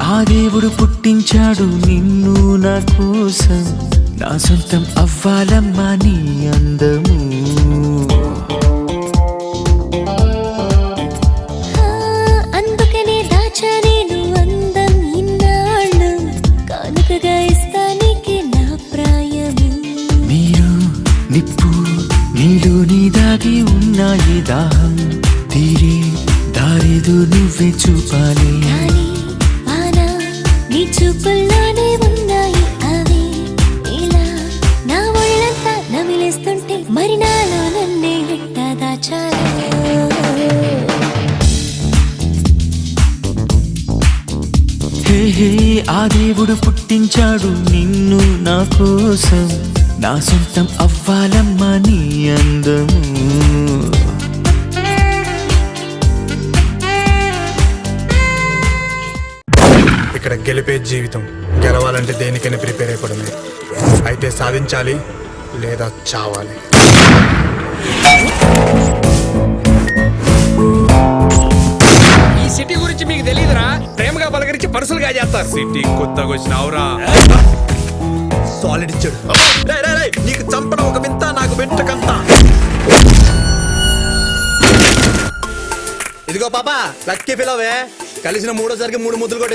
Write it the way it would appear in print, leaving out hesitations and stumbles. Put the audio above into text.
ఆ దేవుడు పుట్టించాడు నిన్ను నా కోసం, నా సొంతం అవ్వాలమ్మా నీ అందము. అందుకనే దాచా నేను అందం ఇన్నాళ్ళు, కానుకగా ఇస్తానికి నా ప్రాయము. నీరు నిప్పు నీలోని దాగి ఉన్నాయి దాహం, తీరే దారేదో నువ్వే చూపాలి. గాలి వాన నీ చూపుల్లోనే ఉన్నాయి అవి, ఇలా నా ఒళ్ళంతా నమిలేస్తుంటే మరి నాలో నన్నే ఎట్టా దాచాలి. హే హే ఆ దేవుడు పుట్టించాడు నిన్ను నా కోసం, నా సొంతం అవ్వాలమ్మా నీ అందము. ఇక్కడ గెలిపే జీవితం, గెలవాలంటే దేనికైనా ప్రిపేర్ అయిపోవడమే. అయితే సాధించాలి లేదా చావాలి. ఈ సిటీ గురించి మీకు తెలియదురా, ప్రేమగా పలకరించి పర్సులుగా చేస్తారు. సిటీ కొత్తగా వచ్చినావురా. సాలిడ్ ఇచ్చాడు. నీకు చంపడం ఒక వింత, నాకు వెంట్రకంత. ఇదిగో పాపా, లక్కీ ఫిలవే, కలిసిన మూడోసారికి 3 ముద్దులు కొట్టి